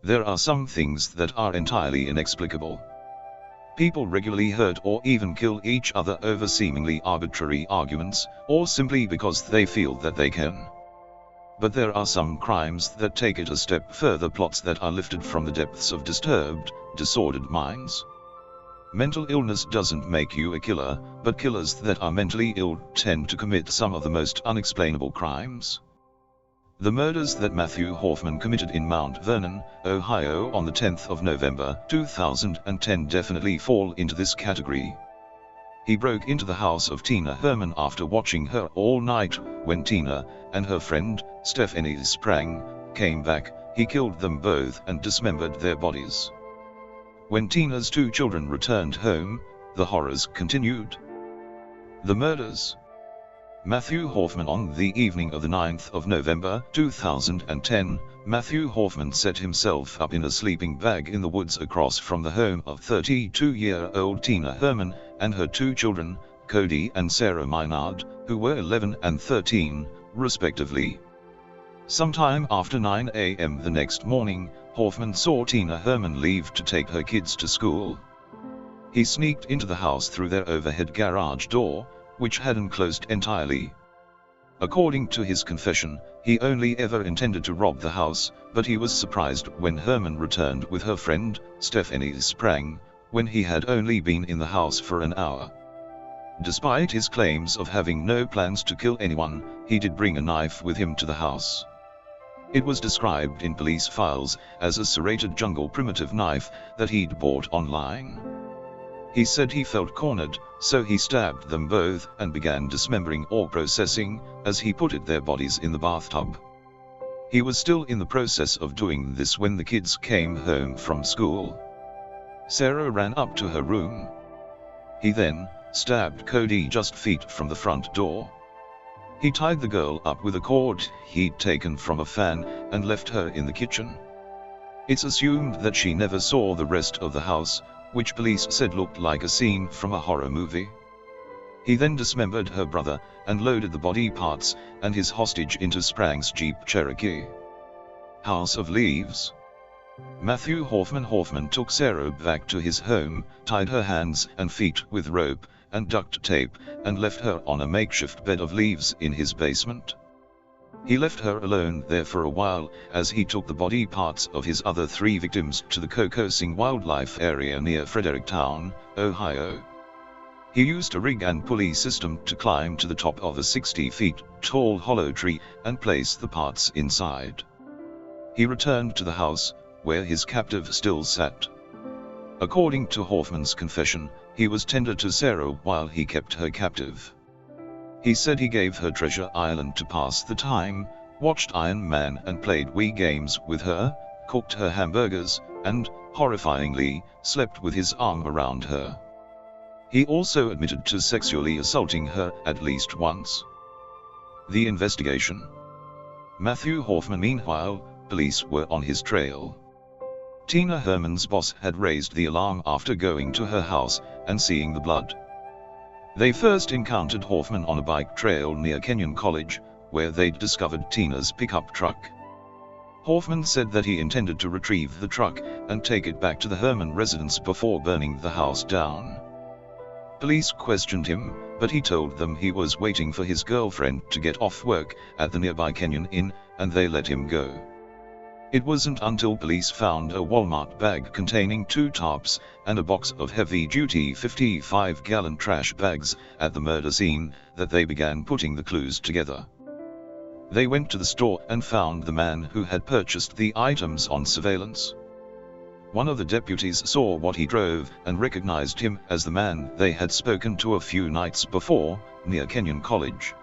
There are some things that are entirely inexplicable. People regularly hurt or even kill each other over seemingly arbitrary arguments, or simply because they feel that they can. But there are some crimes that take it a step further, plots that are lifted from the depths of disturbed, disordered minds. Mental illness doesn't make you a killer, but killers that are mentally ill tend to commit some of the most unexplainable crimes. The murders that Matthew Hoffman committed in Mount Vernon, Ohio on the 10th of November 2010 definitely fall into this category. He broke into the house of Tina Herman after watching her all night. When Tina and her friend, Stephanie Sprang, came back, he killed them both and dismembered their bodies. When Tina's 2 children returned home, the horrors continued. The murders. Matthew Hoffman. On the evening of the 9th of November 2010, Matthew Hoffman set himself up in a sleeping bag in the woods across from the home of 32-year-old Tina Herman and her 2 children, Cody and Sarah Maynard, who were 11 and 13, respectively. Sometime after 9 a.m. the next morning, Hoffman saw Tina Herman leave to take her kids to school. He sneaked into the house through their overhead garage door, which hadn't closed entirely. According to his confession, he only ever intended to rob the house, but he was surprised when Herman returned with her friend, Stephanie Sprang, when he had only been in the house for an hour. Despite his claims of having no plans to kill anyone, he did bring a knife with him to the house. It was described in police files as a serrated jungle primitive knife that he'd bought online. He said he felt cornered, so he stabbed them both and began dismembering or processing, as he put it, their bodies in the bathtub. He was still in the process of doing this when the kids came home from school. Sarah ran up to her room. He then stabbed Cody just feet from the front door. He tied the girl up with a cord he'd taken from a fan and left her in the kitchen. It's assumed that she never saw the rest of the house, which police said looked like a scene from a horror movie. He then dismembered her brother and loaded the body parts and his hostage into Sprang's Jeep Cherokee. House of Leaves. Matthew Hoffman took Sarah back to his home, tied her hands and feet with rope and duct tape, and left her on a makeshift bed of leaves in his basement. He left her alone there for a while, as he took the body parts of his other 3 victims to the Kokosing Wildlife Area near Fredericktown, Ohio. He used a rig and pulley system to climb to the top of a 60 feet tall hollow tree and place the parts inside. He returned to the house, where his captive still sat. According to Hoffman's confession, he was tender to Sarah while he kept her captive. He said he gave her Treasure Island to pass the time, watched Iron Man and played Wii games with her, cooked her hamburgers, and, horrifyingly, slept with his arm around her. He also admitted to sexually assaulting her at least once. The investigation. Matthew Hoffman. Meanwhile, police were on his trail. Tina Herman's boss had raised the alarm after going to her house and seeing the blood. They first encountered Hoffman on a bike trail near Kenyon College, where they'd discovered Tina's pickup truck. Hoffman said that he intended to retrieve the truck and take it back to the Herman residence before burning the house down. Police questioned him, but he told them he was waiting for his girlfriend to get off work at the nearby Kenyon Inn, and they let him go. It wasn't until police found a Walmart bag containing 2 tarps and a box of heavy-duty 55-gallon trash bags at the murder scene that they began putting the clues together. They went to the store and found the man who had purchased the items on surveillance. One of the deputies saw what he drove and recognized him as the man they had spoken to a few nights before, near Kenyon College.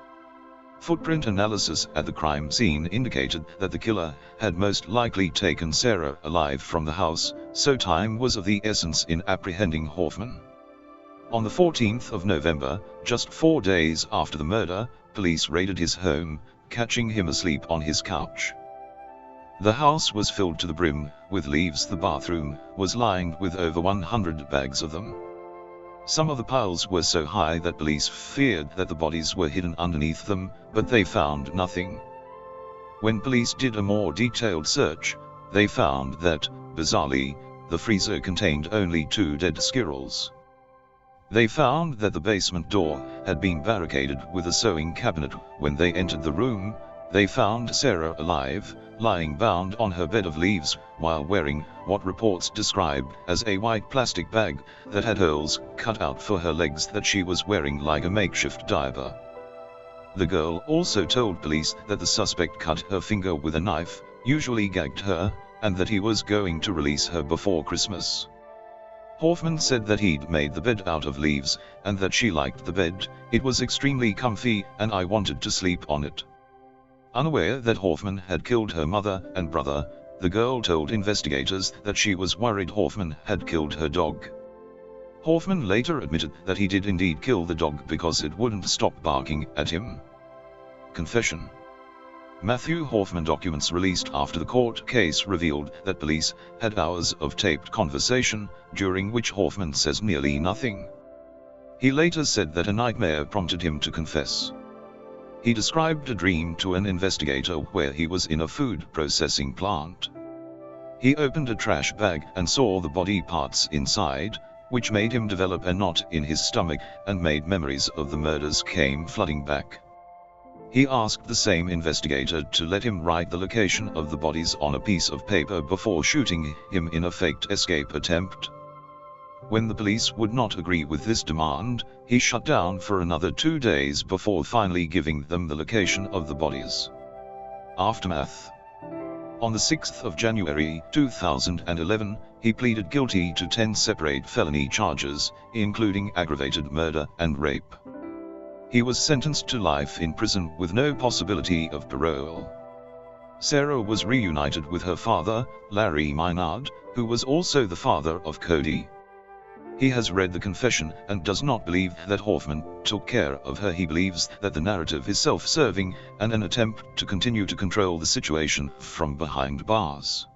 Footprint analysis at the crime scene indicated that the killer had most likely taken Sarah alive from the house, so time was of the essence in apprehending Hoffman. On the 14th of November, just 4 days after the murder, police raided his home, catching him asleep on his couch. The house was filled to the brim with leaves. The bathroom was lined with over 100 bags of them. Some of the piles were so high that police feared that the bodies were hidden underneath them, but they found nothing. When police did a more detailed search, They found that, bizarrely, the freezer contained only 2 dead squirrels. They found that the basement door had been barricaded with a sewing cabinet. When they entered the room, they found Sarah alive, lying bound on her bed of leaves, while wearing what reports described as a white plastic bag that had holes cut out for her legs that she was wearing like a makeshift diaper. The girl also told police that the suspect cut her finger with a knife, usually gagged her, and that he was going to release her before Christmas. Hoffman said that he'd made the bed out of leaves, and that she liked the bed. It was extremely comfy, and I wanted to sleep on it. Unaware that Hoffman had killed her mother and brother, the girl told investigators that she was worried Hoffman had killed her dog. Hoffman later admitted that he did indeed kill the dog because it wouldn't stop barking at him. Confession. Matthew Hoffman documents released after the court case revealed that police had hours of taped conversation, during which Hoffman says nearly nothing. He later said that a nightmare prompted him to confess. He described a dream to an investigator where he was in a food processing plant. He opened a trash bag and saw the body parts inside, which made him develop a knot in his stomach and made memories of the murders came flooding back. He asked the same investigator to let him write the location of the bodies on a piece of paper before shooting him in a faked escape attempt. When the police would not agree with this demand, he shut down for another 2 days before finally giving them the location of the bodies. Aftermath. On the 6th of January 2011, he pleaded guilty to 10 separate felony charges, including aggravated murder and rape. He was sentenced to life in prison with no possibility of parole. Sarah was reunited with her father, Larry Maynard, who was also the father of Cody. He has read the confession and does not believe that Hoffman took care of her. He believes that the narrative is self-serving and an attempt to continue to control the situation from behind bars.